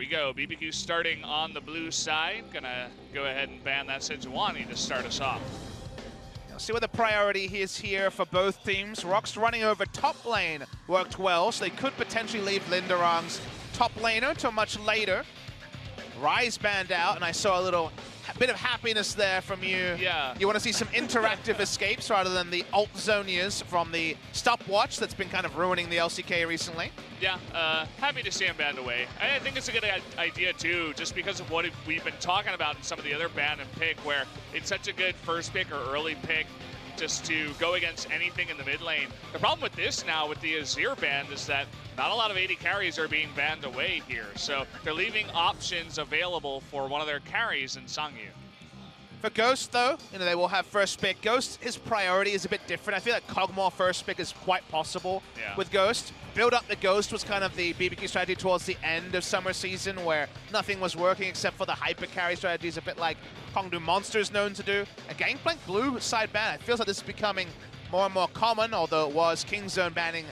go. BBQ starting on the blue side. Gonna go ahead and ban that Sejuani to start us off. See what the priority is here for both teams. ROX running over top lane worked well, so they could potentially leave Linderang's top laner until much later. Rise banned out, and I saw a little bit of happiness there from you. Yeah. You want to see some interactive escapes rather than the alt zonias from the stopwatch that's been kind of ruining the LCK recently. Yeah, happy to see him banned away. I think it's a good idea too, just because of what we've been talking about in some of the other ban and pick, where it's such a good first pick or early pick just to go against anything in the mid lane. The problem with this now, with the Azir ban, is that not a lot of AD carries are being banned away here. So they're leaving options available for one of their carries in Sangyu. For Ghost, though, they will have first pick. Ghost, his priority is a bit different. I feel like Kog'Maw first pick is quite possible with Ghost. Build up the Ghost was kind of the BBQ strategy towards the end of summer season, where nothing was working except for the hyper carry strategies, a bit like Kongdu Monster is known to do. A Gangplank blue side ban, it feels like this is becoming more and more common, although it was Kingzone banning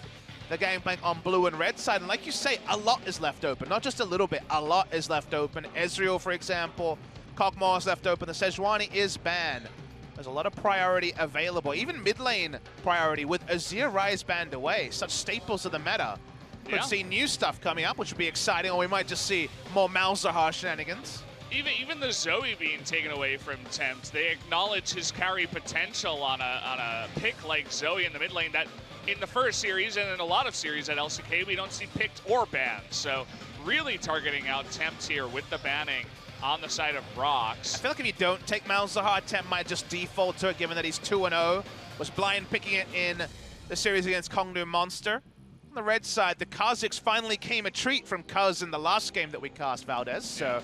the Gangplank on blue and red side. And like you say, a lot is left open. Not just a little bit, a lot is left open. Ezreal, for example, Kog'Maw is left open. The Sejuani is banned. There's a lot of priority available. Even mid lane priority with Azir Rise banned away. Such staples of the meta. Could see new stuff coming up, which would be exciting, or we might just see more Malzahar shenanigans. Even the Zoe being taken away from Tempt, they acknowledge his carry potential on a pick like Zoe in the mid lane that in the first series and in a lot of series at LCK we don't see picked or banned. So really targeting out Tempt here with the banning on the side of ROX. I feel like if you don't take Malzahar, Tempt might just default to it, given that he's 2-0. Was blind picking it in the series against Kongdu Monster. On the red side, the Kazakhs finally came a treat from Kuz in the last game that we cast, Valdez. So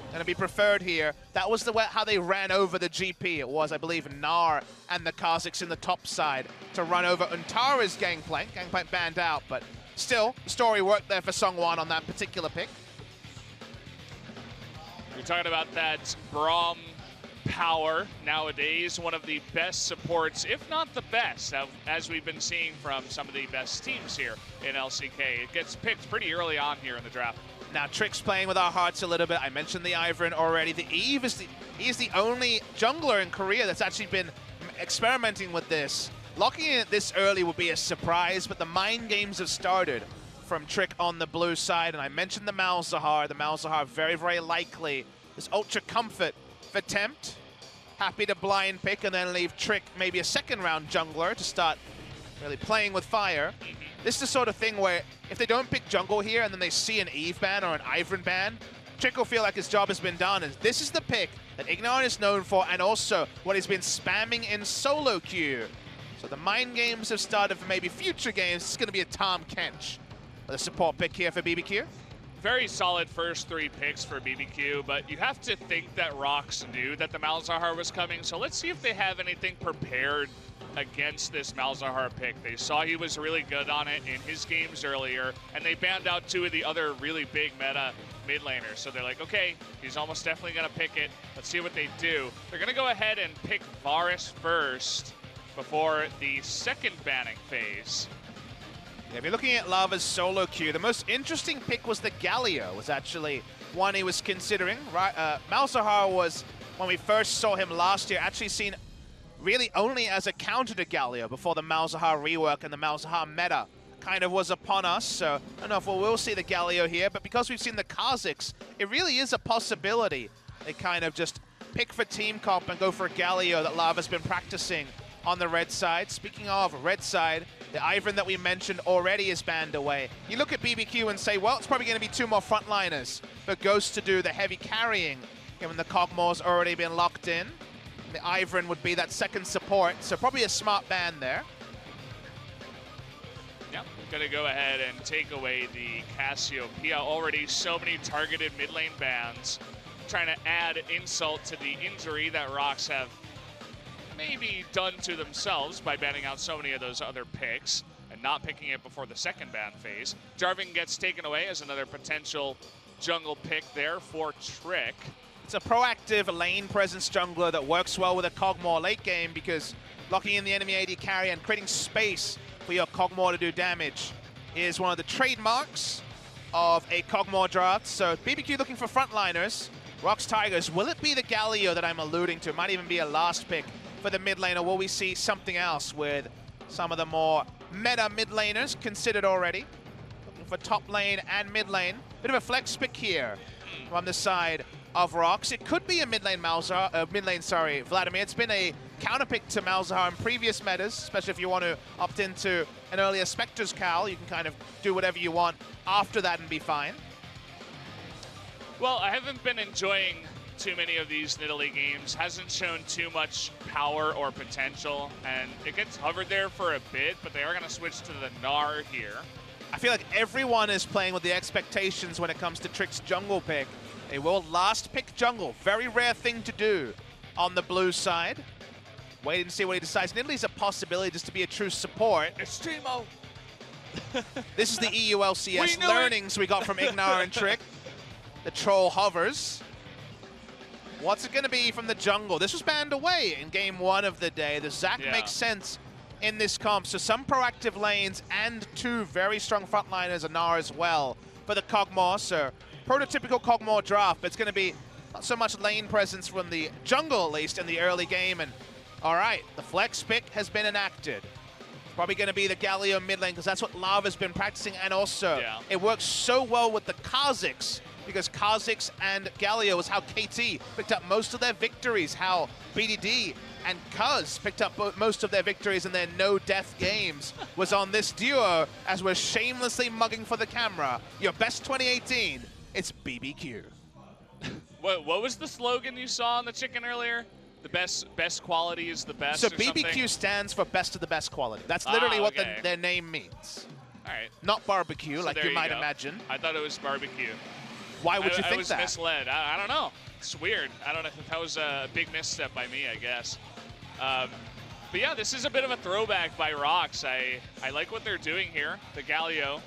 going to be preferred here. That was how they ran over the GP. It was, I believe, Gnar and the Kazakhs in the top side to run over Untara's Gangplank. Gangplank banned out, but still, the story worked there for Songwan on that particular pick. We're talking about that Braum power nowadays, one of the best supports, if not the best, as we've been seeing from some of the best teams here in LCK. It gets picked pretty early on here in the draft. Now, Trick's playing with our hearts a little bit. I mentioned the Ivern already. The Eve is the only jungler in Korea that's actually been experimenting with this. Locking in it this early would be a surprise, but the mind games have started from Trick on the blue side. And I mentioned the Malzahar. The Malzahar very, very likely. This Ultra Comfort for Tempt. Happy to blind pick and then leave Trick maybe a second round jungler to start really playing with fire. This is the sort of thing where if they don't pick jungle here and then they see an Eve ban or an Ivern ban, Trick will feel like his job has been done. And this is the pick that Ignar is known for, and also what he's been spamming in solo queue. So the mind games have started for maybe future games. It's going to be a Tahm Kench with a support pick here for BBQ. Very solid first three picks for BBQ, but you have to think that ROX knew that the Malzahar was coming, so let's see if they have anything prepared against this Malzahar pick. They saw he was really good on it in his games earlier, and they banned out two of the other really big meta mid laners. So they're like, okay, he's almost definitely going to pick it. Let's see what they do. They're going to go ahead and pick Varus first before the second banning phase. Yeah, if you're looking at Lava's solo queue, the most interesting pick was the Galio, was actually one he was considering. Malzahar was, when we first saw him last year, actually seen really only as a counter to Galio before the Malzahar rework and the Malzahar meta kind of was upon us. So I don't know if we'll see the Galio here, but because we've seen the Kazakhs, it really is a possibility. They kind of just pick for team comp and go for a Galio that Lava's been practicing on the red side. Speaking of red side, the Ivern that we mentioned already is banned away. You look at BBQ and say, well, it's probably going to be two more frontliners for Ghost to do the heavy carrying, given the Kog'Maw's already been locked in. The Ivern would be that second support, so probably a smart ban there. Yep, gonna go ahead and take away the Cassiopeia. Already so many targeted mid lane bans, trying to add insult to the injury that ROX have maybe done to themselves by banning out so many of those other picks and not picking it before the second ban phase. Jarvan gets taken away as another potential jungle pick there for Trick. It's a proactive lane presence jungler that works well with a Kog'Maw late game, because locking in the enemy AD carry and creating space for your Kog'Maw to do damage is one of the trademarks of a Cogmore draft. So BBQ looking for frontliners. ROX Tigers, will it be the Galio that I'm alluding to? It might even be a last pick for the mid lane, or will we see something else with some of the more meta mid laners considered already? Looking for top lane and mid lane. Bit of a flex pick here from the side of ROX. It could be a mid lane Vladimir. It's been a counter pick to Malzahar in previous metas, especially if you want to opt into an earlier Spectre's Cowl. You can kind of do whatever you want after that and be fine. Well, I haven't been enjoying too many of these Nidalee games. Hasn't shown too much power or potential, and it gets hovered there for a bit, but they are going to switch to the Gnar here. I feel like everyone is playing with the expectations when it comes to Trick's jungle pick. They will last pick jungle. Very rare thing to do on the blue side. Wait and see what he decides. Nidalee's a possibility just to be a true support. It's Timo. This is the EU LCS learnings we got from Ignar and Trick. The troll hovers. What's it going to be from the jungle? This was banned away in game 1 of the day. The Zac makes sense in this comp. So some proactive lanes and 2 very strong frontliners, Gnar as well for the Cogmore. So prototypical Cogmore draft, but it's going to be not so much lane presence from the jungle, at least in the early game. And all right, the flex pick has been enacted. Probably going to be the Galio mid lane because that's what Lava's been practicing, and also it works so well with the Kha'Zix because Kha'Zix and Galio is how KT picked up most of their victories, how BDD and Cuz picked up most of their victories in their no-death games was on this duo as we're shamelessly mugging for the camera. Your best 2018, it's BBQ. What was the slogan you saw on the chicken earlier? The best quality is the best. So or BBQ something? stands for best of the best quality. That's literally what their name means. All right. Not barbecue, so like you might imagine. I thought it was barbecue. Why would you think I was that? misled. I don't know. It's weird. I don't know if that was a big misstep by me, I guess. But yeah, this is a bit of a throwback by ROX. I like what they're doing here, the Galio.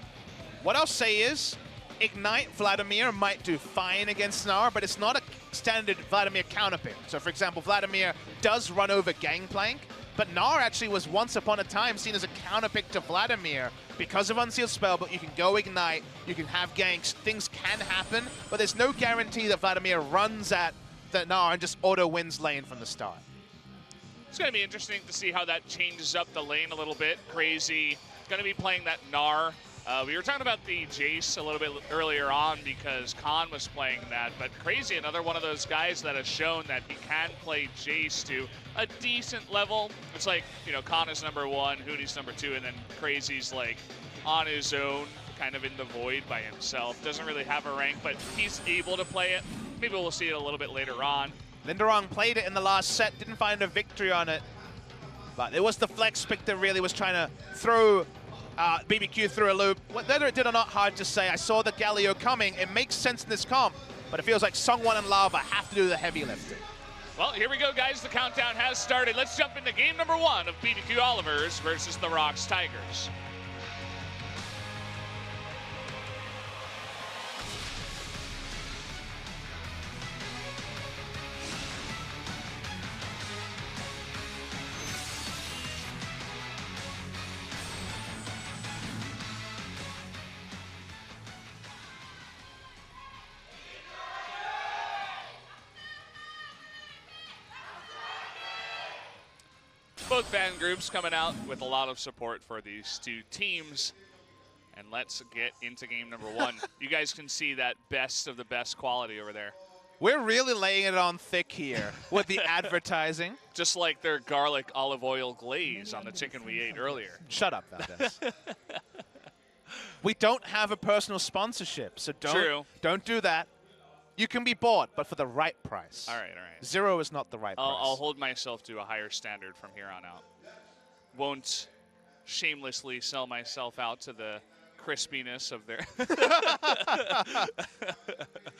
What I'll say is, Ignite Vladimir might do fine against Gnar, but it's not a standard Vladimir counterpick. So for example, Vladimir does run over Gangplank, but Gnar actually was once upon a time seen as a counterpick to Vladimir because of Unsealed Spell, but you can go Ignite, you can have ganks, things can happen, but there's no guarantee that Vladimir runs at the Gnar and just auto wins lane from the start. It's going to be interesting to see how that changes up the lane a little bit. Crazy going to be playing that Gnar. We were talking about the Jace a little bit earlier on because Khan was playing that, but Crazy, another one of those guys that has shown that he can play Jace to a decent level. It's like, you know, Khan is number 1, Hoonie's number 2, and then Crazy's like on his own, kind of in the void by himself. Doesn't really have a rank, but he's able to play it. Maybe we'll see it a little bit later on. Linderong played it in the last set, didn't find a victory on it, but it was the flex pick that really was trying to throw BBQ through a loop. Whether it did or not, hard to say. I saw the Galio coming. It makes sense in this comp, but it feels like Sungwon and Lava have to do the heavy lifting. Well, here we go, guys. The countdown has started. Let's jump into game number 1 of BBQ Olivers versus the ROX Tigers. Both fan groups coming out with a lot of support for these 2 teams. And let's get into game number 1. You guys can see that best of the best quality over there. We're really laying it on thick here with the advertising. Just like their garlic olive oil glaze on the chicken we ate earlier. Shut up, Valdez. We don't have a personal sponsorship, so don't do that. You can be bought, but for the right price. All right, all right. 0 is not the right price. I'll hold myself to a higher standard from here on out. Won't shamelessly sell myself out to the crispiness of their...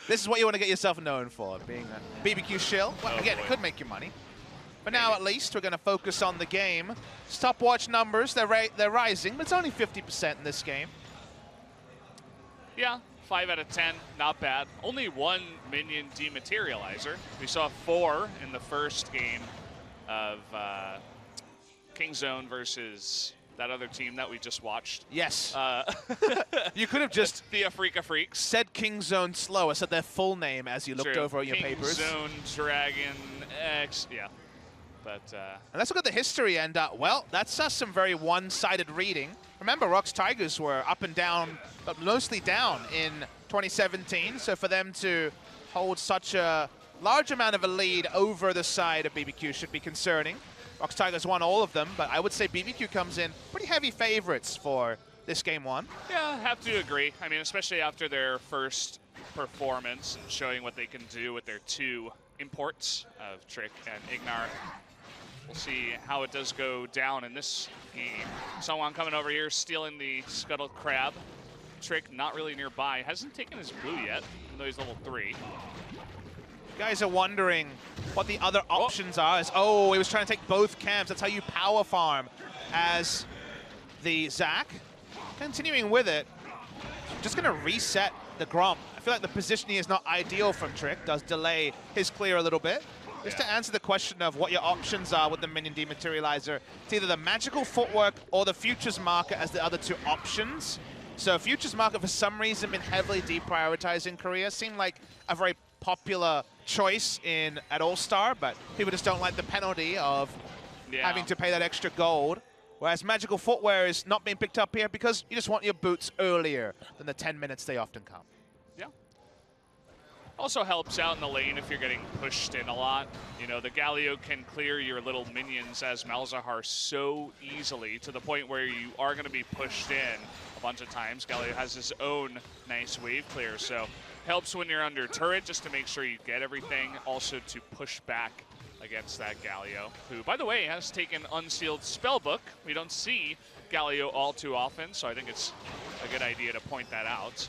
This is what you want to get yourself known for, being a BBQ shill. Well, again, it could make you money. But now, at least, we're going to focus on the game. Stopwatch numbers, they're rising, but it's only 50% in this game. Yeah. 5 out of 10, not bad. Only 1 minion dematerializer. We saw 4 in the first game of Kingzone versus that other team that we just watched. Yes. You could have just the Afrika Freaks said King Zone slower, said their full name as you looked over at your papers. King Zone Dragon X, yeah. But and let's look at the history, and well, that's some very one-sided reading. Remember, ROX Tigers were up and down, but mostly down in 2017. So for them to hold such a large amount of a lead over the side of BBQ should be concerning. ROX Tigers won all of them, but I would say BBQ comes in pretty heavy favorites for this game one. Yeah, I have to agree. I mean, especially after their first performance and showing what they can do with their 2 imports of Trick and Ignar. We'll see how it does go down in this game. Someone coming over here, stealing the Scuttle Crab. Trick not really nearby. Hasn't taken his blue yet, even though he's level 3. You guys are wondering what the other options are. Oh, he was trying to take both camps. That's how you power farm as the Zac. Continuing with it, just going to reset the Gromp. I feel like the positioning is not ideal from Trick. Does delay his clear a little bit. Just to answer the question of what your options are with the Minion Dematerializer, it's either the Magical Footwork or the Futures Market as the other 2 options. So Futures Market, for some reason, been heavily deprioritized in Korea. Seemed like a very popular choice at All-Star, but people just don't like the penalty of having to pay that extra gold. Whereas Magical Footwear is not being picked up here because you just want your boots earlier than the 10 minutes they often come. Yeah. Also helps out in the lane if you're getting pushed in a lot. You know, the Galio can clear your little minions as Malzahar so easily to the point where you are going to be pushed in a bunch of times. Galio has his own nice wave clear, so helps when you're under turret just to make sure you get everything. Also to push back against that Galio, who, by the way, has taken Unsealed Spellbook. We don't see Galio all too often, so I think it's a good idea to point that out.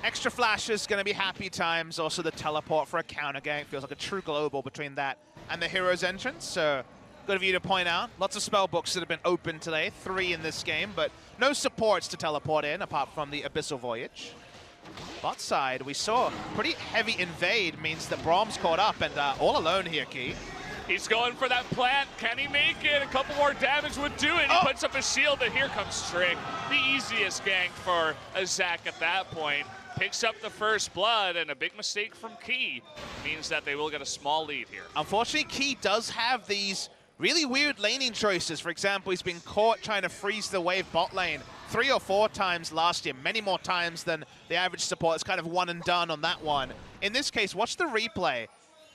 Extra flashes, going to be happy times. Also the teleport for a counter gank. Feels like a true global between that and the hero's entrance. So good of you to point out. Lots of spell books that have been open today. 3 in this game, but no supports to teleport in apart from the Abyssal Voyage. Bot side, we saw pretty heavy invade, means that Brahms caught up and all alone here, Key. He's going for that plant. Can he make it? A couple more damage would do it. He puts up a shield, and here comes Trick. The easiest gank for a Zac at that point. Picks up the first blood, and a big mistake from Key means that they will get a small lead here. Unfortunately, Key does have these really weird laning choices. For example, he's been caught trying to freeze the wave bot lane 3 or 4 times last year, many more times than the average support. It's kind of one and done on that one. In this case, watch the replay.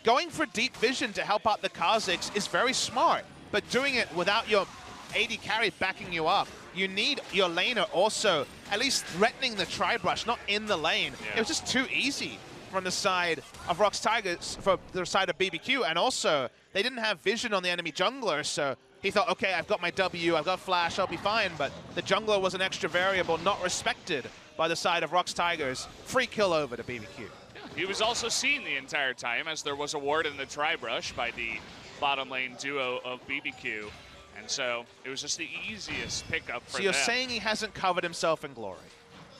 Going for deep vision to help out the Kazakhs is very smart, but doing it without your AD carry backing you up. You need your laner also at least threatening the tri-brush, not in the lane. Yeah. It was just too easy from the side of ROX Tigers, for the side of BBQ, and also they didn't have vision on the enemy jungler, so he thought, okay, I've got my W, I've got flash, I'll be fine, but the jungler was an extra variable not respected by the side of ROX Tigers. Free kill over to BBQ. Yeah, he was also seen the entire time as there was a ward in the tri-brush by the bottom lane duo of BBQ. And so it was just the easiest pickup for them. So you're saying he hasn't covered himself in glory?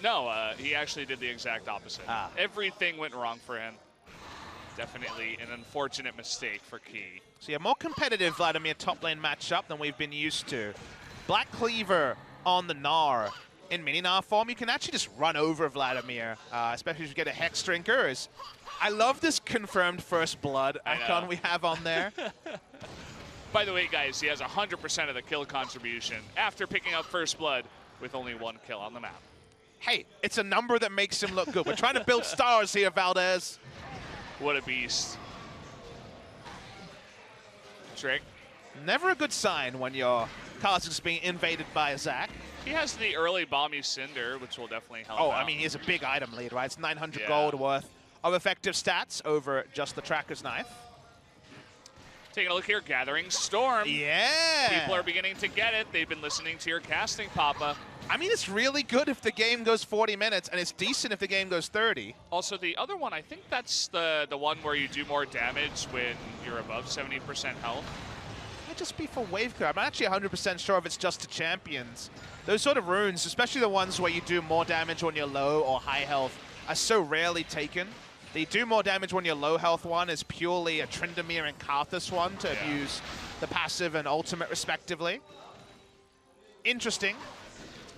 No, he actually did the exact opposite. Everything went wrong for him. Definitely an unfortunate mistake for Key. So yeah, more competitive Vladimir top lane matchup than we've been used to. Black Cleaver on the Gnar. In mini Gnar form, you can actually just run over Vladimir, especially if you get a Hex Drinker. I love this confirmed first blood icon we have on there. By the way, guys, he has 100% of the kill contribution after picking up first blood with only 1 kill on the map. Hey, it's a number that makes him look good. We're trying to build stars here, Valdez. What a beast. Trick. Never a good sign when your Kazakh's being invaded by a Zac. He has the early Balmy Cinder, which will definitely help out. I mean, he has a big item lead, right? It's 900 gold worth of effective stats over just the Tracker's Knife. Taking a look here, Gathering Storm. Yeah! People are beginning to get it. They've been listening to your casting, Papa. I mean, it's really good if the game goes 40 minutes, and it's decent if the game goes 30. Also, the other one, I think that's the one where you do more damage when you're above 70% health. Might just be for wave clear. I'm actually 100% sure if it's just to champions. Those sort of runes, especially the ones where you do more damage when you're low or high health, are so rarely taken. The do more damage when you're low health one is purely a Tryndamere and Karthus one to use the passive and ultimate respectively. interesting.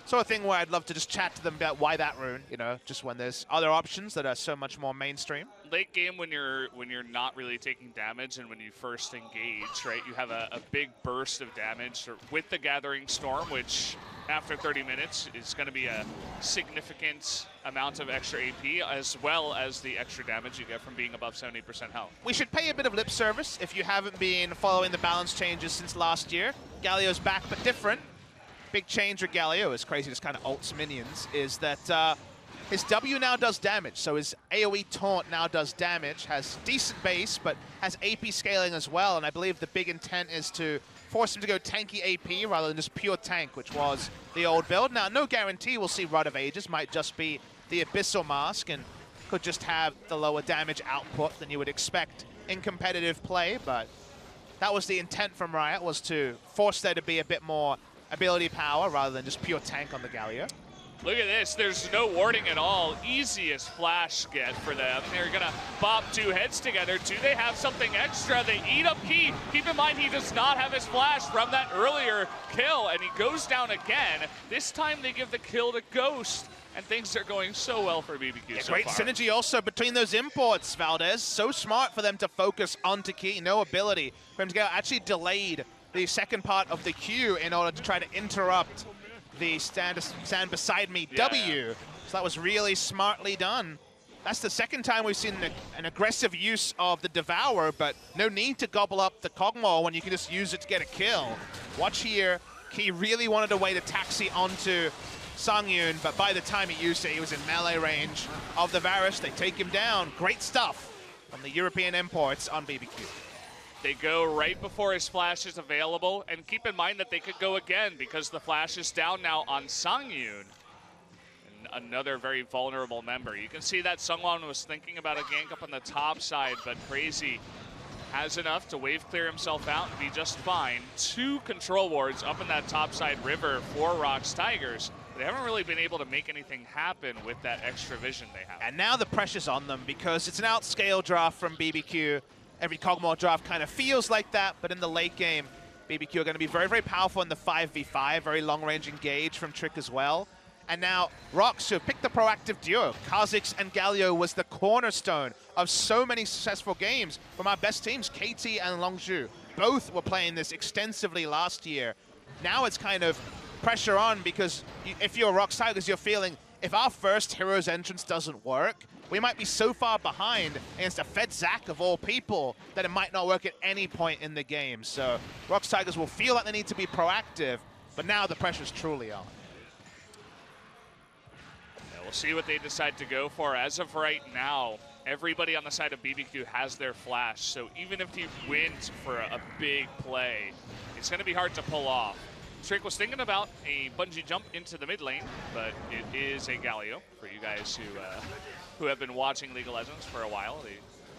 Sort of thing where I'd love to just chat to them about why that rune, you know, just when there's other options that are so much more mainstream. Late game, when you're not really taking damage and when you first engage, right, you have a big burst of damage with the Gathering Storm, which after 30 minutes is going to be a significant amount of extra AP, as well as the extra damage you get from being above 70% health. We should pay a bit of lip service if you haven't been following the balance changes since last year. Galio's back, but different. Big change with Galio, as crazy just kind of ults minions, is that his W now does damage. So his AoE taunt now does damage, has decent base, but has AP scaling as well. And I believe the big intent is to force him to go tanky AP rather than just pure tank, which was the old build. Now, no guarantee we'll see Rod of Ages, might just be the Abyssal Mask and could just have the lower damage output than you would expect in competitive play. But that was the intent from Riot, was to force there to be a bit more ability power rather than just pure tank on the Galio. Look at this, there's no warding at all. Easiest flash get for them. They're gonna bop two heads together. Do they have something extra? They eat up Key. Keep in mind, he does not have his flash from that earlier kill, and he goes down again. This time they give the kill to Ghost, and things are going so well for BBQ Yeah, so great far. synergy also between those imports, Valdez. So smart for them to focus onto Key. No ability for him to go. Actually delayed the second part of the Q in order to try to interrupt the stand beside me W. So that was really smartly done. That's the second time we've seen an aggressive use of the Devour, but no need to gobble up the Kog'Maw when you can just use it to get a kill. Watch here, Key really wanted a way to taxi onto Sangyun, but by the time he used it, he was in melee range of the Varus. They take him down. Great stuff from the European imports on BBQ. They go right before his flash is available, and keep in mind that they could go again because the flash is down now on Sangyun. And another very vulnerable member. You can see that Sungwon was thinking about a gank up on the top side, but Crazy has enough to wave clear himself out and be just fine. 2 control wards up in that top side river for ROX Tigers. They haven't really been able to make anything happen with that extra vision they have. And now the pressure's on them because it's an outscale draft from BBQ. Every Kog'Maw draft kind of feels like that, but in the late game, BBQ are going to be very, very powerful in the 5v5, very long-range engage from Trick as well. And now ROX, who picked the proactive duo, Kha'Zix and Galio, was the cornerstone of so many successful games from our best teams, KT and Longzhu. Both were playing this extensively last year. Now it's kind of pressure on because if you're ROX Tigers, you're feeling, if our first Hero's entrance doesn't work, we might be so far behind against a Fed Zac of all people that it might not work at any point in the game. So ROX Tigers will feel like they need to be proactive, but now the pressure's truly on. Yeah, we'll see what they decide to go for. As of right now, everybody on the side of BBQ has their flash, so even if you went for a big play, it's going to be hard to pull off. Trick was thinking about a bungee jump into the mid lane, but it is a Galio for you guys who have been watching League of Legends for a while.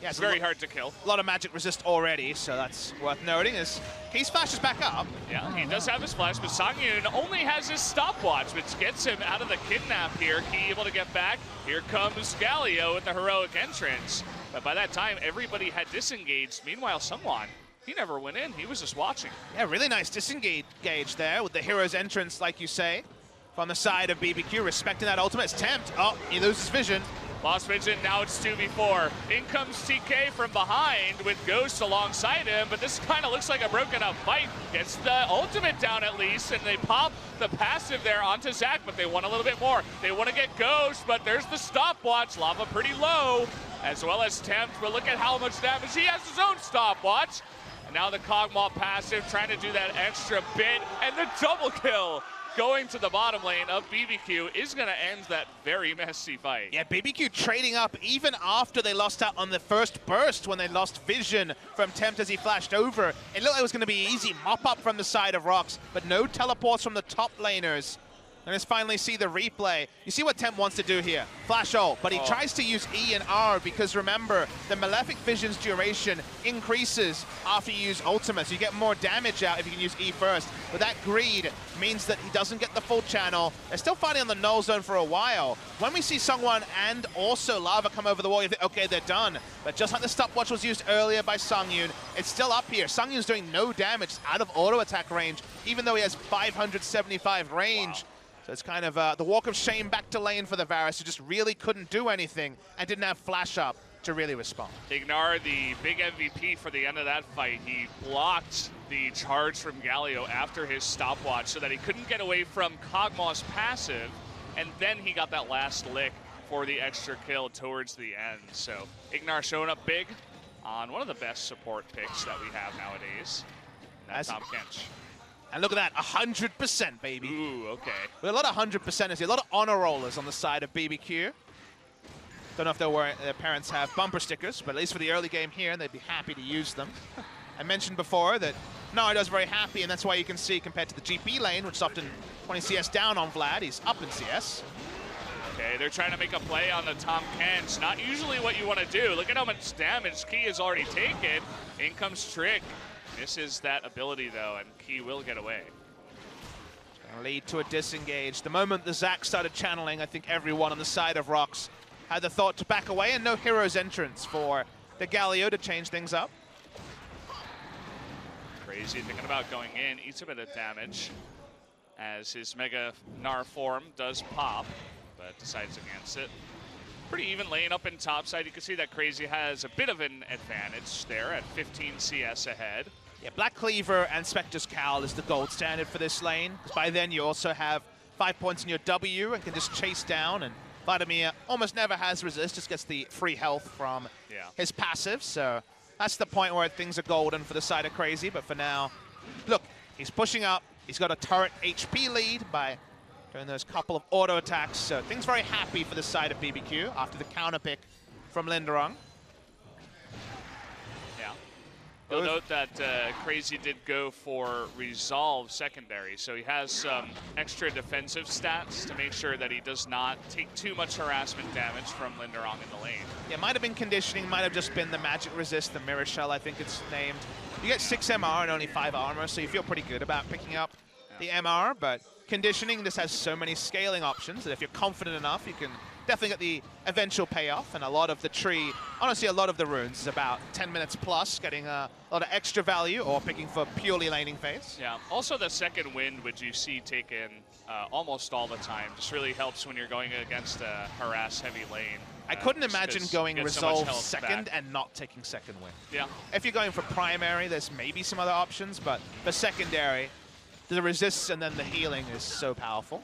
Yeah, it's very hard to kill. A lot of magic resist already, so that's worth noting. As Key's flash is back up. Yeah, he does have his flash, but Sangyun only has his stopwatch, which gets him out of the kidnap here. Key able to get back. Here comes Galio with the heroic entrance. But by that time, everybody had disengaged. Meanwhile, Sungwon, he never went in. He was just watching. Yeah, really nice disengage there with the hero's entrance, like you say, from the side of BBQ, respecting that ultimate. It's Tempt. Oh, he loses vision. Lost vision, now it's 2v4. In comes TK from behind with Ghost alongside him, but this kind of looks like a broken up fight. Gets the ultimate down at least, and they pop the passive there onto Zac, but they want a little bit more. They want to get Ghost, but there's the stopwatch. Lava pretty low, as well as Tempt, but look at how much damage. He has his own stopwatch. And now the Kog'Maw passive, trying to do that extra bit, and the double kill going to the bottom lane of BBQ is going to end that very messy fight. Yeah, BBQ trading up even after they lost out on the first burst when they lost vision from Tempt as he flashed over. It looked like it was going to be easy mop up from the side of ROX, but no teleports from the top laners. And let's finally see the replay. You see what Temp wants to do here. Flash ult, but he tries to use E and R because remember, the Malefic Vision's duration increases after you use ultimate, so you get more damage out if you can use E first. But that greed means that he doesn't get the full channel. They're still fighting on the null zone for a while. When we see Sungwon and also Lava come over the wall, you think, okay, they're done. But just like the stopwatch was used earlier by Sungyun, it's still up here. Sungyun's doing no damage out of auto attack range, even though he has 575 range. Wow. So it's kind of the walk of shame back to lane for the Varus, who just really couldn't do anything and didn't have flash up to really respond. Ignar, the big MVP for the end of that fight, he blocked the charge from Galio after his stopwatch so that he couldn't get away from Kog'Maw's passive, and then he got that last lick for the extra kill towards the end. So Ignar showing up big on one of the best support picks that we have nowadays. That's Tahm Kench. And look at that, 100%, baby. Ooh, okay. We have a lot of 100%ers here, a lot of honor rollers on the side of BBQ. Don't know if their parents have bumper stickers, but at least for the early game here, they'd be happy to use them. I mentioned before that Narido's very happy, and that's why you can see compared to the GP lane, which is often 20 CS down on Vlad, he's up in CS. Okay, they're trying to make a play on the Tahm Kench. Not usually what you want to do. Look at how much damage Key has already taken. In comes Trick. Misses that ability, though, and Key will get away. Gonna lead to a disengage. The moment the Zac started channeling, I think everyone on the side of ROX had the thought to back away, and no hero's entrance for the Galio to change things up. Crazy thinking about going in. Eats a bit of damage as his Mega Gnar form does pop, but decides against it. Pretty even lane up in topside. You can see that Crazy has a bit of an advantage there at 15 CS ahead. Yeah, Black Cleaver and Spectre's Cowl is the gold standard for this lane, because by then you also have 5 points in your W and can just chase down, and Vladimir almost never has resist, just gets the free health from his passive, so that's the point where things are golden for the side of Crazy. But for now, look, he's pushing up, he's got a turret HP lead by doing those couple of auto attacks, so things very happy for the side of BBQ after the counter pick from Linderung. Yeah. You'll note that Crazy did go for Resolve secondary, so he has some extra defensive stats to make sure that he does not take too much harassment damage from Linderung in the lane. Yeah, might have been conditioning, might have just been the magic resist, the mirror shell, I think it's named. You get 6 MR and only 5 armor, so you feel pretty good about picking up the MR, but conditioning, this has so many scaling options that if you're confident enough, you can definitely get the eventual payoff. And a lot of the tree, honestly, a lot of the runes is about 10 minutes plus, getting a lot of extra value or picking for purely laning phase. Yeah, also the second wind, which you see taken almost all the time, just really helps when you're going against a harass-heavy lane. I couldn't imagine going Resolve second and not taking second wind. Yeah. If you're going for primary, there's maybe some other options, but for secondary, the resists and then the healing is so powerful.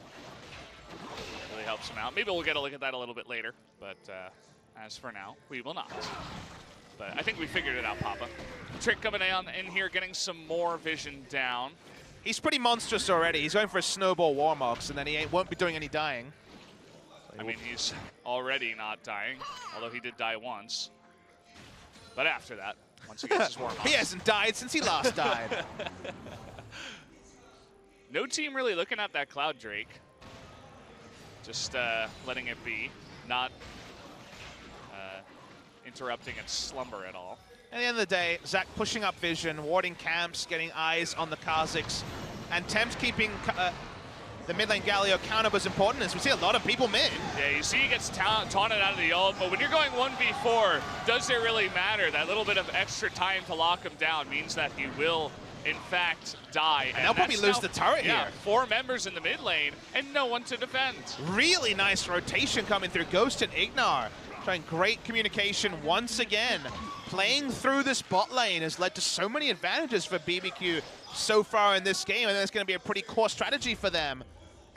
Really helps him out. Maybe we'll get a look at that a little bit later, but as for now, we will not. But I think we figured it out, Papa. Trick coming in here, getting some more vision down. He's pretty monstrous already. He's going for a snowball Warmox, and then he won't be doing any dying. I mean, he's already not dying, although he did die once. But after that, once he gets his Warmox. He hasn't died since he last died. No team really looking at that Cloud Drake. Just letting it be, not interrupting its slumber at all. At the end of the day, Zac pushing up vision, warding camps, getting eyes on the Kazakhs, and Temps keeping the mid lane Galio counter was important, as we see a lot of people mid. Yeah, you see he gets taunted out of the ult, but when you're going 1v4, does it really matter? That little bit of extra time to lock him down means that he will, in fact, die. And they'll probably lose the turret here. 4 members in the mid lane and no one to defend. Really nice rotation coming through. Ghost and Ignar showing great communication once again. Playing through this bot lane has led to so many advantages for BBQ so far in this game, and that's going to be a pretty core strategy for them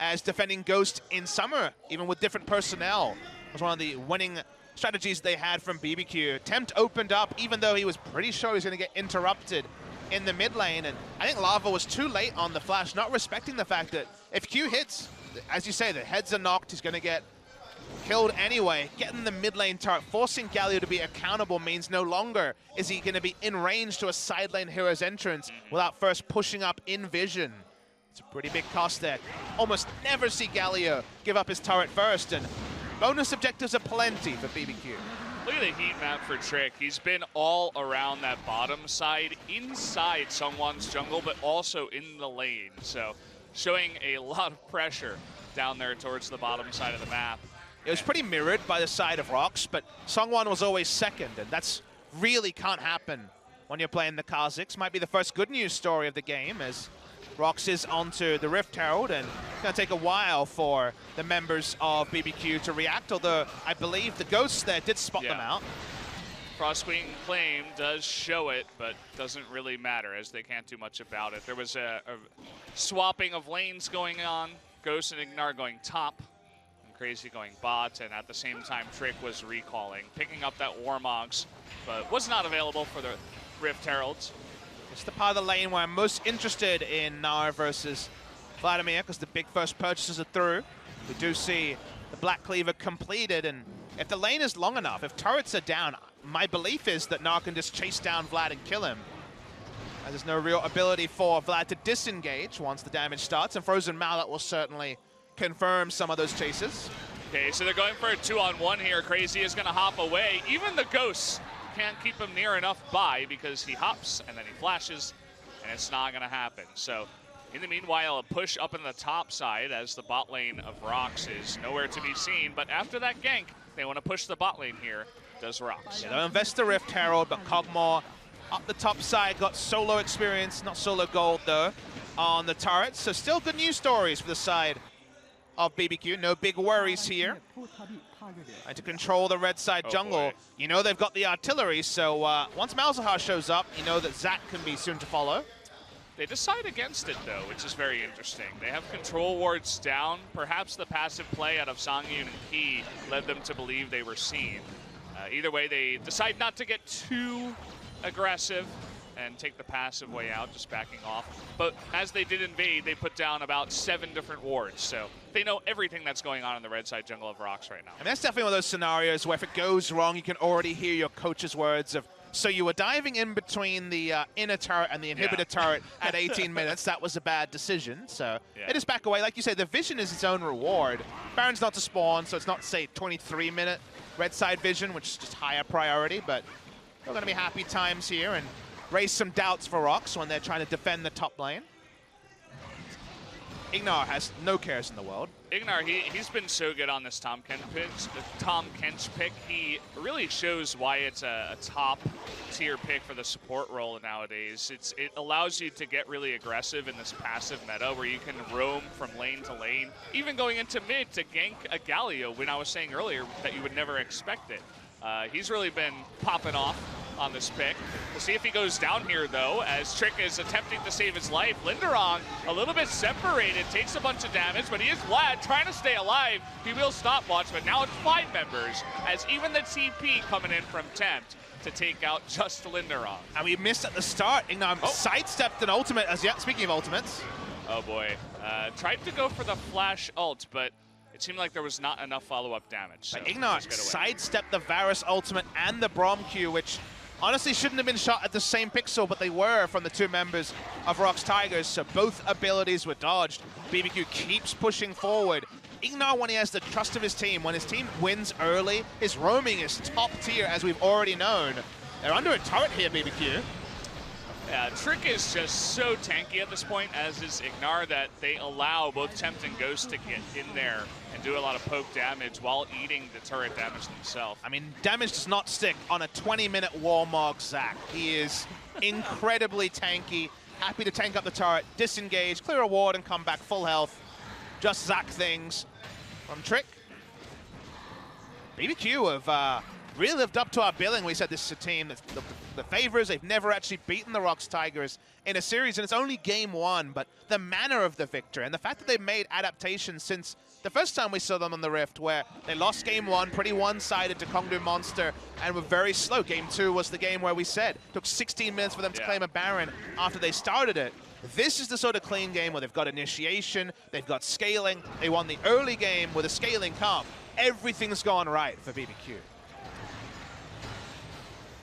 as defending Ghost in summer, even with different personnel. It was one of the winning strategies they had from BBQ. Tempt opened up, even though he was pretty sure he was going to get interrupted in the mid lane, and I think Lava was too late on the flash, not respecting the fact that if Q hits, as you say, the heads are knocked, he's going to get killed anyway. Getting the mid lane turret, forcing Galio to be accountable means no longer is he going to be in range to a side lane hero's entrance without first pushing up in vision. It's a pretty big cost there. Almost never see Galio give up his turret first, and bonus objectives are plenty for BBQ. Look at the heat map for Trick. He's been all around that bottom side, inside someone's jungle, but also in the lane. So showing a lot of pressure down there towards the bottom side of the map. It was pretty mirrored by the side of ROX, but Sungwon was always second, and that's really can't happen when you're playing the Kha'Zix. Might be the first good news story of the game, as ROX is onto the Rift Herald, and it's going to take a while for the members of BBQ to react, although I believe the Ghosts there did spot them out. Frostwing Claim does show it, but doesn't really matter as they can't do much about it. There was a swapping of lanes going on, Ghost and Ignar going top, and Crazy going bot, and at the same time Trick was recalling, picking up that Warmogs, but was not available for the Rift Heralds. It's the part of the lane where I'm most interested in Nar versus Vladimir, because the big first purchases are through. We do see the Black Cleaver completed, and if the lane is long enough, if turrets are down, my belief is that Nar can just chase down Vlad and kill him. As there's no real ability for Vlad to disengage once the damage starts, and Frozen Mallet will certainly confirm some of those chases. Okay, so they're going for a 2-on-1 here. Crazy is going to hop away. Even the Ghosts can't keep him near enough by because he hops and then he flashes, and it's not going to happen. So in the meanwhile, a push up in the top side as the bot lane of ROX is nowhere to be seen. But after that gank, they want to push the bot lane here, does ROX. Yeah, they'll invest the Rift Herald, but Kog'Maw up the top side got solo experience, not solo gold though, on the turrets. So still good news stories for the side of BBQ. No big worries here. And to control the red side jungle, you know they've got the artillery, so once Malzahar shows up, you know that Zac can be soon to follow. They decide against it, though, which is very interesting. They have control wards down. Perhaps the passive play out of Songyun and Key led them to believe they were seen. Either way, they decide not to get too aggressive and take the passive way out, just backing off. But as they did invade, they put down about 7 different wards, so they know everything that's going on in the red side jungle of ROX right now. And that's definitely one of those scenarios where if it goes wrong, you can already hear your coach's words of, so you were diving in between the inner turret and the inhibitor turret at 18 minutes. That was a bad decision, so it is back away. Like you say, the vision is its own reward. Baron's not to spawn, so it's not, say, 23-minute red side vision, which is just higher priority, but we're going to be happy times here and raise some doubts for ROX when they're trying to defend the top lane. Ignar has no cares in the world. Ignar, he's been so good on this Tom Kench pick. He really shows why it's a top tier pick for the support role nowadays. It allows you to get really aggressive in this passive meta where you can roam from lane to lane, even going into mid to gank a Galio when I was saying earlier that you would never expect it. He's really been popping off on this pick. We'll see if he goes down here, though, as Trick is attempting to save his life. Linderong, a little bit separated, takes a bunch of damage, but he is Vlad trying to stay alive. He will stopwatch, but now it's 5 members, as even the TP coming in from Tempt to take out just Linderong. And we missed at the start. Ignar sidestepped an ultimate, speaking of ultimates. Oh boy. Tried to go for the flash ult, but it seemed like there was not enough follow-up damage. So Ignar sidestepped the Varus ultimate and the Braum Q, which honestly shouldn't have been shot at the same pixel, but they were from the 2 members of ROX Tigers, so both abilities were dodged. BBQ keeps pushing forward. Ignar, when he has the trust of his team, when his team wins early, his roaming is top tier, as we've already known. They're under a turret here, BBQ. Yeah, Trick is just so tanky at this point, as is Ignar, that they allow both Tempt and Ghost to get in there and do a lot of poke damage while eating the turret damage themselves. I mean, damage does not stick on a 20-minute Warmog Zac. He is incredibly tanky, happy to tank up the turret, disengage, clear a ward, and come back full health. Just Zac things from Trick. BBQ have really lived up to our billing. We said this is a team that's the favors. They've never actually beaten the ROX Tigers in a series, and it's only game 1, but the manner of the victory and the fact that they've made adaptations since the first time we saw them on the Rift, where they lost game 1, pretty one-sided to Kongdu Monster, and were very slow. Game 2 was the game where we said it took 16 minutes for them to claim a Baron after they started it. This is the sort of clean game where they've got initiation, they've got scaling. They won the early game with a scaling comp. Everything's gone right for BBQ.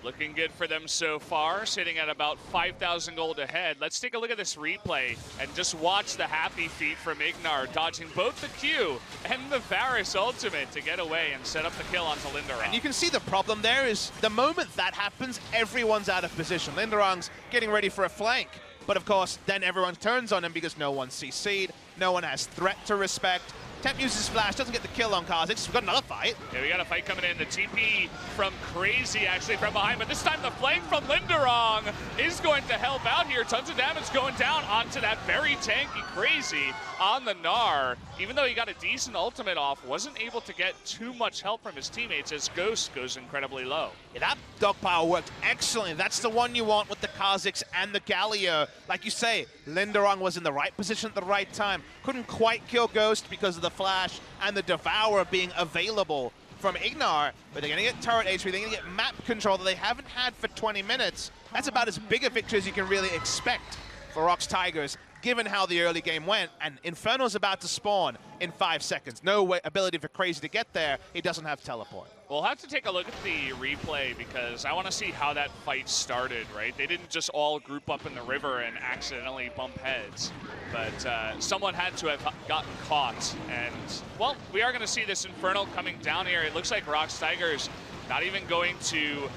Looking good for them so far, sitting at about 5,000 gold ahead. Let's take a look at this replay and just watch the happy feet from Ignar, dodging both the Q and the Varus ultimate to get away and set up the kill onto Linderong. And you can see the problem there is the moment that happens, everyone's out of position. Linderong's getting ready for a flank, but of course, then everyone turns on him because no one's CC'd, no one has threat to respect. Temp uses Flash, doesn't get the kill on Kha'Zix. We've got another fight. Yeah, we got a fight coming in. The TP from Crazy actually from behind, but this time the flank from Linderong is going to help out here. Tons of damage going down onto that very tanky Crazy on the Gnar. Even though he got a decent ultimate off, wasn't able to get too much help from his teammates as Ghost goes incredibly low. Yeah, that dog pile worked excellently. That's the one you want with the Kha'Zix and the Galio. Like you say, Linderong was in the right position at the right time. Couldn't quite kill Ghost because of the Flash and the Devour being available from Ignar, but they're going to get turret HP, they're going to get map control that they haven't had for 20 minutes. That's about as big a victory as you can really expect for ROX Tigers, given how the early game went, and Inferno's about to spawn in 5 seconds. No way, ability for Crazy to get there. He doesn't have teleport. We'll have to take a look at the replay because I want to see how that fight started, right? They didn't just all group up in the river and accidentally bump heads, but someone had to have gotten caught. And, well, we are going to see this Inferno coming down here. It looks like ROX Tigers not even going to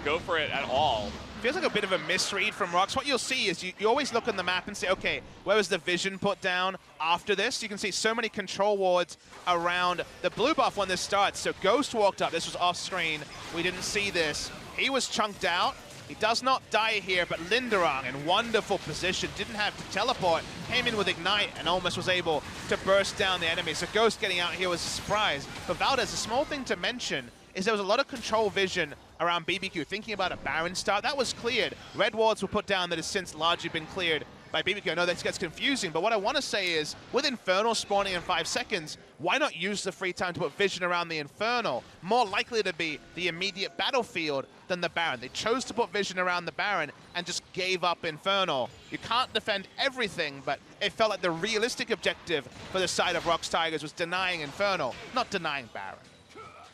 go for it at all. Feels like a bit of a misread from ROX. What you'll see is you always look on the map and say, okay, where was the vision put down after this? You can see so many control wards around the blue buff when this starts. So Ghost walked up. This was off screen. We didn't see this. He was chunked out. He does not die here, but Linderong in wonderful position. Didn't have to teleport. Came in with Ignite and almost was able to burst down the enemy. So Ghost getting out here was a surprise. But Valdez, a small thing to mention is there was a lot of control vision around BBQ, thinking about a Baron start. That was cleared. Red wards were put down that has since largely been cleared by BBQ. I know that gets confusing, but what I want to say is, with Infernal spawning in 5 seconds, why not use the free time to put vision around the Infernal? More likely to be the immediate battlefield than the Baron. They chose to put vision around the Baron and just gave up Infernal. You can't defend everything, but it felt like the realistic objective for the side of ROX Tigers was denying Infernal, not denying Baron.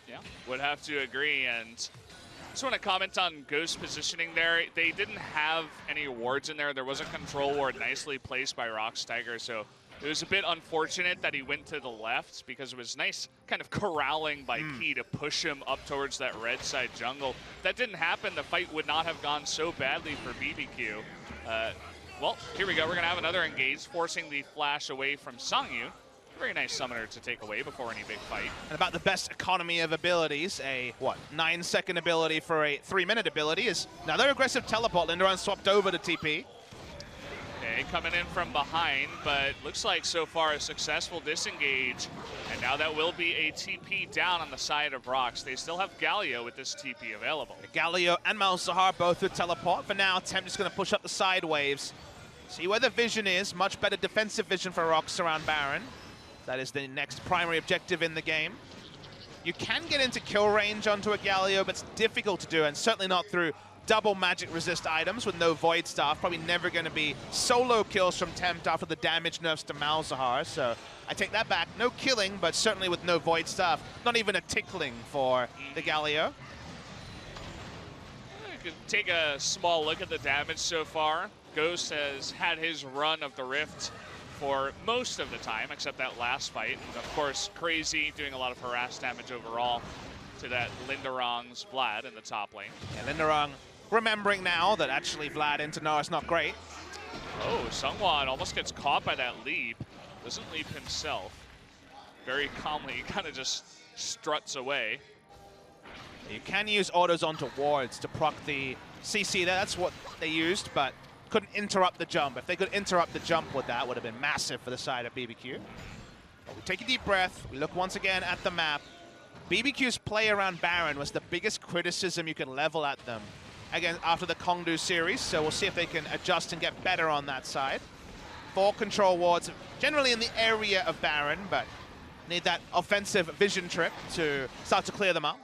Yeah, would have to agree. And just want to comment on Ghost positioning there. They didn't have any wards in there. There was a control ward nicely placed by ROX Tigers, so it was a bit unfortunate that he went to the left because it was nice kind of corralling by Key to push him up towards that red side jungle. If that didn't happen, the fight would not have gone so badly for BBQ. Well, here we go. We're going to have another engage, forcing the flash away from Sangyu. Very nice summoner to take away before any big fight. And about the best economy of abilities, a, 9-second ability for a 3-minute ability is another aggressive teleport. Linderong swapped over to TP. Okay, coming in from behind, but looks like so far a successful disengage. And now that will be a TP down on the side of ROX. They still have Galio with this TP available. Galio and Malzahar both with teleport. For now, Temp is going to push up the side waves. See where the vision is. Much better defensive vision for ROX around Baron. That is the next primary objective in the game. You can get into kill range onto a Galio, but it's difficult to do, and certainly not through double magic resist items with no Void Staff. Probably never going to be solo kills from Tempt after the damage nerfs to Malzahar, so I take that back. No killing, but certainly with no Void Staff. Not even a tickling for the Galio. You can take a small look at the damage so far. Ghost has had his run of the Rift for most of the time, except that last fight. And of course, Crazy doing a lot of harass damage overall to that Linderong's Vlad in the top lane. Yeah, Linderong remembering now that actually Vlad into Gnar is not great. Oh, Sungwon almost gets caught by that leap. Doesn't leap himself. Very calmly, he kind of just struts away. You can use autos onto wards to proc the CC there. That's what they used, but couldn't interrupt the jump. If they could interrupt the jump with that, would have been massive for the side of BBQ. But we take a deep breath. We look once again at the map. BBQ's play around Baron was the biggest criticism you can level at them, again, after the Kongdu series. So we'll see if they can adjust and get better on that side. 4 control wards, generally in the area of Baron, but need that offensive vision trip to start to clear them out.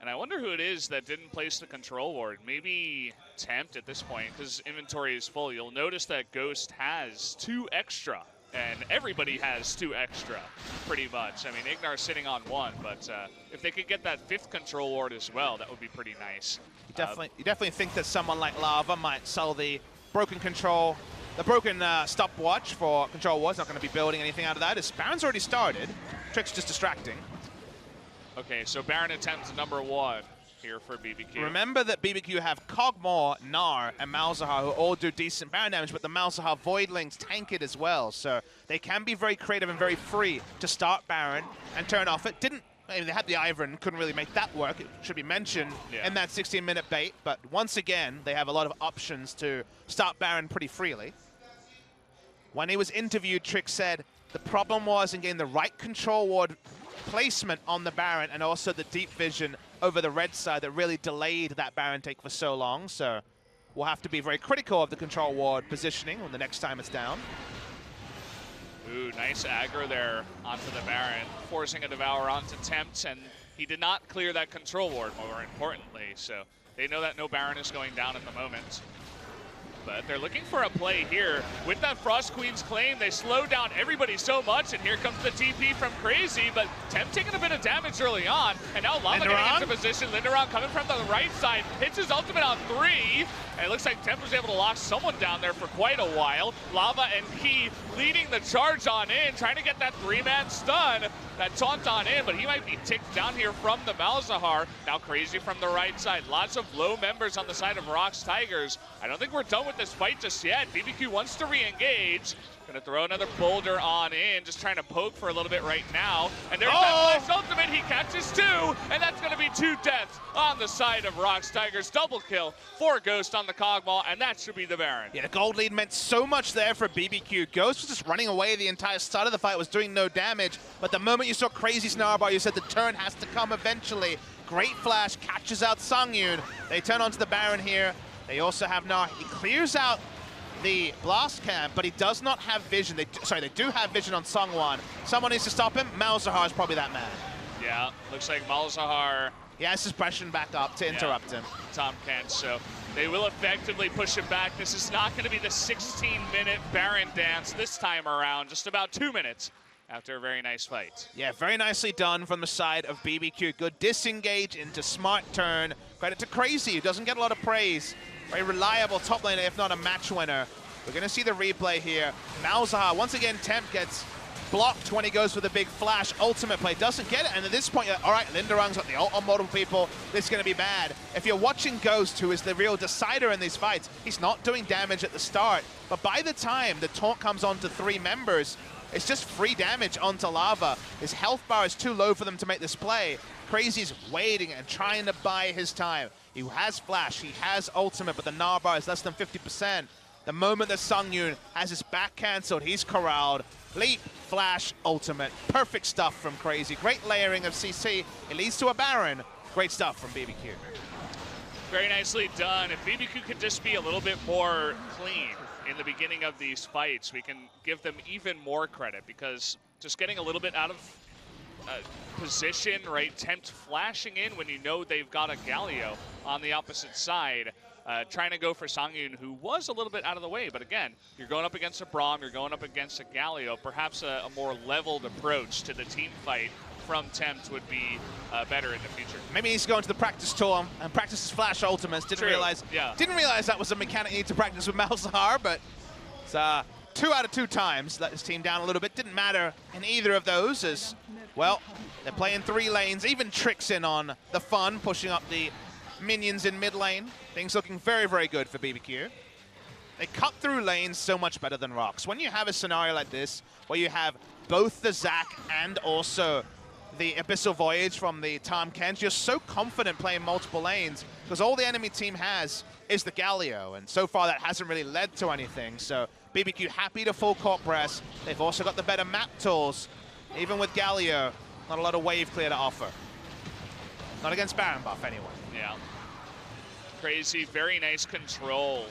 And I wonder who it is that didn't place the control ward. Maybe Tempt at this point, because inventory is full. You'll notice that Ghost has 2 extra and everybody has 2 extra, pretty much. I mean, Ignar's sitting on 1, but if they could get that 5th control ward as well, that would be pretty nice. You definitely think that someone like Lava might sell the broken control, the broken stopwatch for control ward's not going to be building anything out of that. As Baron's already started, Trick's just distracting. Okay, so Baron attempts number 1 here for BBQ. Remember that BBQ have Kog'Maw, Gnar, and Malzahar who all do decent Baron damage, but the Malzahar Voidlings tank it as well. So they can be very creative and very free to start Baron and turn off it. I mean, they had the Ivern, couldn't really make that work. It should be mentioned in that 16-minute bait. But once again, they have a lot of options to start Baron pretty freely. When he was interviewed, Trick said the problem was in getting the right control ward placement on the Baron and also the deep vision over the red side that really delayed that Baron take for so long. So we'll have to be very critical of the control ward positioning when the next time it's down. Ooh, nice aggro there onto the Baron, forcing a Devour onto Tempt, and he did not clear that control ward, more importantly. So they know that no Baron is going down at the moment. But they're looking for a play here. With that Frost Queen's claim, they slowed down everybody so much, and here comes the TP from Crazy, but Tempt taking a bit of damage early on, and now Lava getting into position. Linderon coming from the right side, hits his ultimate on 3, and it looks like Tempt was able to lock someone down there for quite a while. Lava and Key leading the charge on in, trying to get that 3-man stun, that taunt on in, but he might be ticked down here from the Malzahar. Now Crazy from the right side. Lots of low members on the side of ROX Tigers. I don't think we're done with this fight just yet. BBQ wants to re-engage. Gonna throw another boulder on in, just trying to poke for a little bit right now. And there's that flash ultimate, he catches 2, and that's gonna be 2 deaths on the side of ROX Tigers. Double kill for Ghost on the Kog'Maw, and that should be the Baron. Yeah, the gold lead meant so much there for BBQ. Ghost was just running away the entire start of the fight, was doing no damage, but the moment you saw Crazy Snarbar, you said the turn has to come eventually. Great flash, catches out Songyun. They turn onto the Baron here. They also have Gnar. He clears out the blast camp, but he does not have vision. They do have vision on Sungwon. Someone needs to stop him. Malzahar is probably that man. Yeah, looks like Malzahar. He has suppression back up to interrupt him. Tom Kent, so they will effectively push it back. This is not going to be the 16-minute Baron dance this time around, just about 2 minutes after a very nice fight. Yeah, very nicely done from the side of BBQ. Good disengage into smart turn. Credit to Crazy, who doesn't get a lot of praise. Very reliable top laner, if not a match winner. We're going to see the replay here. Malzahar, once again, Tempt gets blocked when he goes for the big flash. Ultimate play, doesn't get it. And at this point, all right, Linderung's got the ult on multiple people. This is going to be bad. If you're watching Ghost, who is the real decider in these fights, he's not doing damage at the start. But by the time the taunt comes onto 3 members, it's just free damage onto Lava. His health bar is too low for them to make this play. Crazy's waiting and trying to buy his time. He has flash, he has ultimate, but the Gnar bar is less than 50%. The moment that Songyun has his back cancelled, he's corralled. Leap, flash, ultimate. Perfect stuff from Crazy. Great layering of CC. It leads to a Baron. Great stuff from BBQ. Very nicely done. If BBQ could just be a little bit more clean in the beginning of these fights, we can give them even more credit, because just getting a little bit out of position, right? Tempt flashing in when you know they've got a Galio on the opposite side. Trying to go for Songyun, who was a little bit out of the way. But again, you're going up against a Braum, you're going up against a Galio. Perhaps a more leveled approach to the team fight from Tempt would be better in the future. Maybe he needs to go into the practice tour and practice his flash ultimates. Didn't realize that was a mechanic he needed to practice with Malzahar, but it's 2 out of 2 times let his team down a little bit. Didn't matter in either of those, as well, they're playing 3 lanes. Even Trick's in on the fun, pushing up the minions in mid lane. Things looking very, very good for BBQ. They cut through lanes so much better than ROX. When you have a scenario like this, where you have both the Zac and also the Abyssal Voyage from the Tom Kent, you're so confident playing multiple lanes, because all the enemy team has is the Galio, and so far that hasn't really led to anything. So BBQ happy to full court press. They've also got the better map tools. Even with Galio, not a lot of wave clear to offer. Not against Baron buff anyway. Yeah. Crazy, very nice control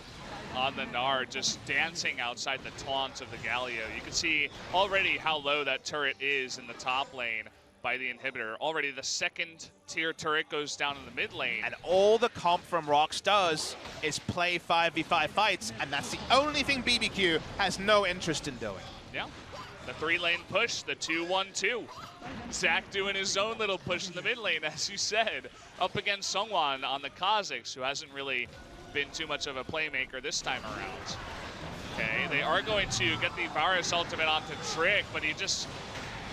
on the Gnar, just dancing outside the taunt of the Galio. You can see already how low that turret is in the top lane by the inhibitor. Already the 2nd tier turret goes down in the mid lane. And all the comp from ROX does is play 5v5 fights, and that's the only thing BBQ has no interest in doing. Yeah, the 3-lane push, the 2-1-2. Zach doing his own little push in the mid lane, as you said, up against Seongwon on the Kazakhs, who hasn't really been too much of a playmaker this time around. Okay, they are going to get the Varus ultimate onto Trick, but he just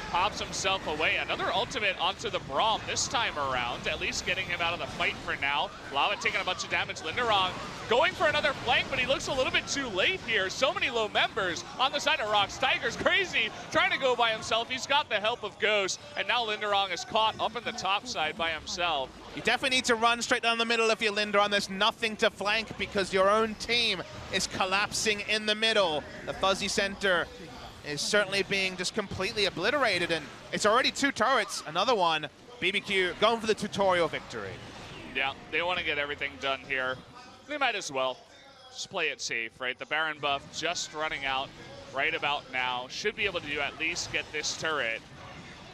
pops himself away. Another ultimate onto the Braum this time around, at least getting him out of the fight for now. Lava taking a bunch of damage. Linderong going for another flank, but he looks a little bit too late here. So many low members on the side of ROX Tigers. Crazy trying to go by himself. He's got the help of Ghost, and now Linderong is caught up in the top side by himself. You definitely need to run straight down the middle if you're Linderong. There's nothing to flank because your own team is collapsing in the middle. The fuzzy center is certainly being just completely obliterated, and it's already 2 turrets. Another one. BBQ going for the tutorial victory. Yeah, they want to get everything done here. They might as well just play it safe, right? The Baron buff just running out right about now. Should be able to at least get this turret,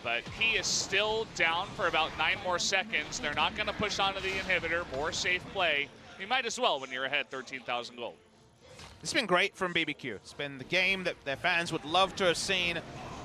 but he is still down for about 9 more seconds. They're not going to push onto the inhibitor. More safe play. You might as well when you're ahead 13,000 gold. It's been great from BBQ. It's been the game that their fans would love to have seen.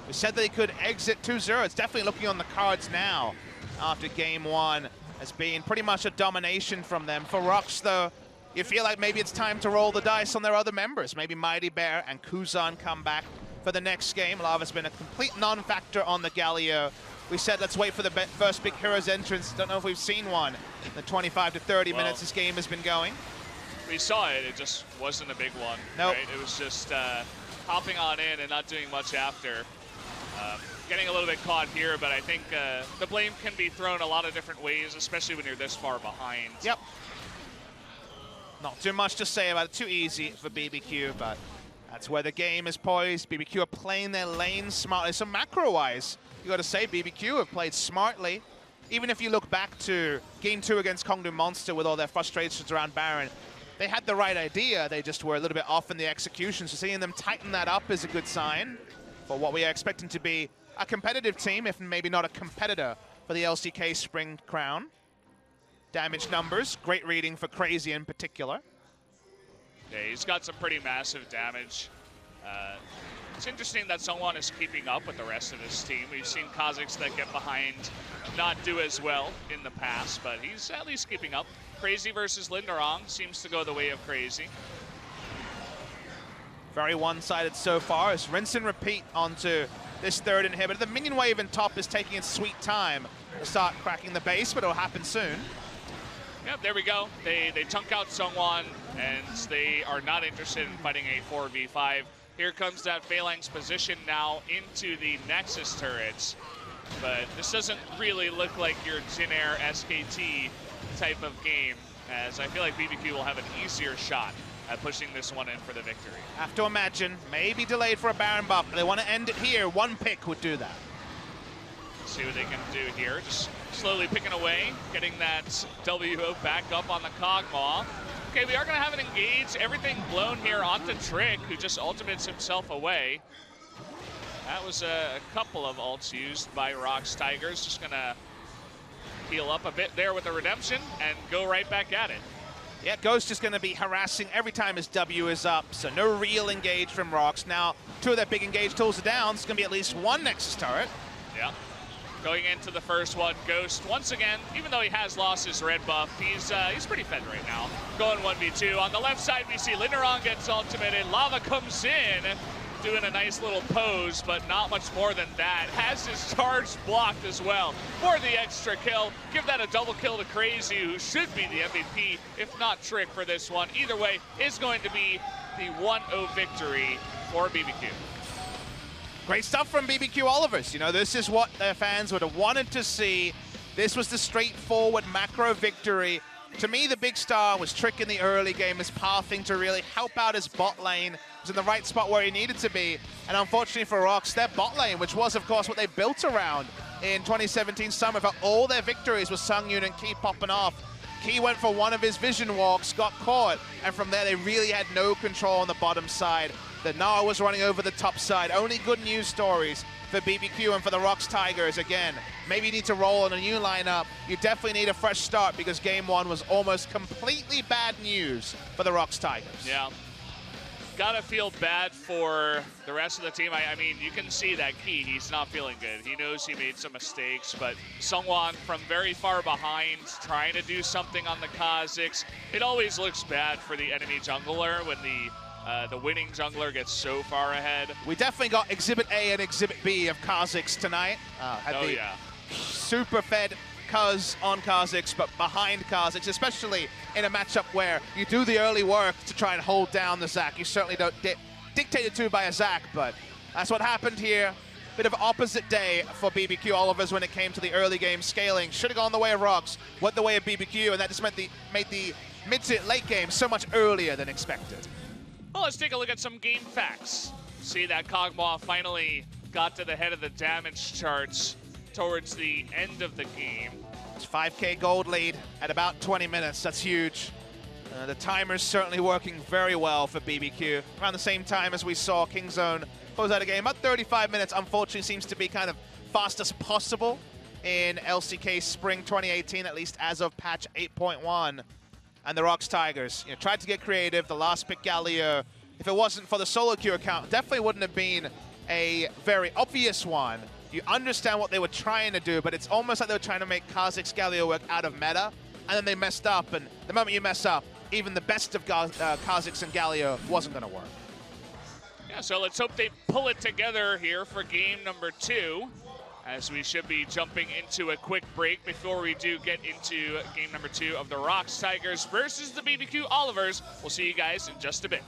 We said they could exit 2-0. It's definitely looking on the cards now after game 1. Has been pretty much a domination from them. For ROX, though, you feel like maybe it's time to roll the dice on their other members. Maybe Mighty Bear and Kuzan come back for the next game. Lava's been a complete non-factor on the Galio. We said let's wait for the first big Heroes entrance. Don't know if we've seen one in the 25 to 30 minutes this game has been going. We saw it, it just wasn't a big one. Nope. Right? It was just hopping on in and not doing much after. Getting a little bit caught here, but I think the blame can be thrown a lot of different ways, especially when you're this far behind. Yep. Not too much to say about it. Too easy for BBQ, but that's where the game is poised. BBQ are playing their lane smartly. So macro-wise, you got to say BBQ have played smartly. Even if you look back to game 2 against Kongdu Monster with all their frustrations around Baron, they had the right idea, they just were a little bit off in the execution. So seeing them tighten that up is a good sign for what we are expecting to be a competitive team, if maybe not a competitor for the LCK Spring crown. Damage numbers, great reading for Crazy in particular. Yeah, he's got some pretty massive damage. It's interesting that Seongwon is keeping up with the rest of his team. We've seen Kazakhs that get behind not do as well in the past, but he's at least keeping up. Crazy versus Linderong seems to go the way of Crazy. Very one-sided so far. As rinse and repeat onto this third inhibitor. The minion wave in top is taking its sweet time to start cracking the base, but it'll happen soon. Yep, there we go. They tunk out Seongwon, and they are not interested in fighting a 4v5. Here comes that Phalanx position now into the Nexus turrets. But this doesn't really look like your Jin Air SKT type of game, as I feel like BBQ will have an easier shot at pushing this one in for the victory. Have to imagine, maybe delayed for a Baron buff, but they want to end it here. One pick would do that. See what they can do here. Just slowly picking away, getting that WO back up on the Kog'Maw. Okay, we are going to have an engage. Everything blown here onto Trick, who just ultimates himself away. That was a couple of ults used by ROX Tigers. Just going to heal up a bit there with the redemption and go right back at it. Yeah, Ghost is going to be harassing every time his W is up, so no real engage from ROX. Now, 2 of their big engage tools are down. It's going to be at least 1 Nexus turret. Yeah. Going into the first one, Ghost, once again, even though he has lost his red buff, he's pretty fed right now. Going 1v2. On the left side, we see Linderong gets ultimated. Lava comes in, doing a nice little pose, but not much more than that. Has his charge blocked as well for the extra kill. Give that a double kill to Crazy, who should be the MVP, if not Trick for this one. Either way, is going to be the 1-0 victory for BBQ. Great stuff from BBQ Olivers. You know, this is what their fans would have wanted to see. This was the straightforward macro victory. To me, the big star was Trick in the early game, his pathing to really help out his bot lane. Was in the right spot where he needed to be. And unfortunately for ROX, their bot lane, which was, of course, what they built around in 2017 summer, for all their victories with Sungyun and Key popping off. Key went for one of his vision walks, got caught, and from there they really had no control on the bottom side. The Nara was running over the top side. Only good news stories for BBQ and for the ROX Tigers. Again, maybe you need to roll on a new lineup. You definitely need a fresh start because game 1 was almost completely bad news for the ROX Tigers. Yeah. gotta feel bad for the rest of the team. I mean, you can see that he's not feeling good. He knows he made some mistakes, but Sungwon from very far behind, trying to do something on the Kazakhs. It always looks bad for the enemy jungler when the winning jungler gets so far ahead. We definitely got Exhibit A and Exhibit B of Kazakhs tonight. Yeah. Super fed Kaz on Kazakhs, but behind Kazakhs, especially in a matchup where you do the early work to try and hold down the Zac. You certainly don't dictated to by a Zac, but that's what happened here. Bit of opposite day for BBQ Olivers when it came to the early game scaling. Should have gone the way of ROX, went the way of BBQ, and that just made the mid to late game so much earlier than expected. Well, let's take a look at some game facts. See that Kog'Maw finally got to the head of the damage charts towards the end of the game. It's 5K gold lead at about 20 minutes. That's huge. The timer's certainly working very well for BBQ. Around the same time as we saw Kingzone close out a game. About 35 minutes, unfortunately, seems to be kind of fastest possible in LCK Spring 2018, at least as of patch 8.1. And the ROX Tigers, tried to get creative. The last pick, Galio, if it wasn't for the solo queue account, definitely wouldn't have been a very obvious one. You understand what they were trying to do, but it's almost like they were trying to make Kazakhs Galio work out of meta, and then they messed up, and the moment you mess up, even the best of Kazakhs and Galio wasn't going to work. Yeah, so let's hope they pull it together here for game number 2, as we should be jumping into a quick break before we do get into game number 2 of the ROX Tigers versus the BBQ Olivers. We'll see you guys in just a bit.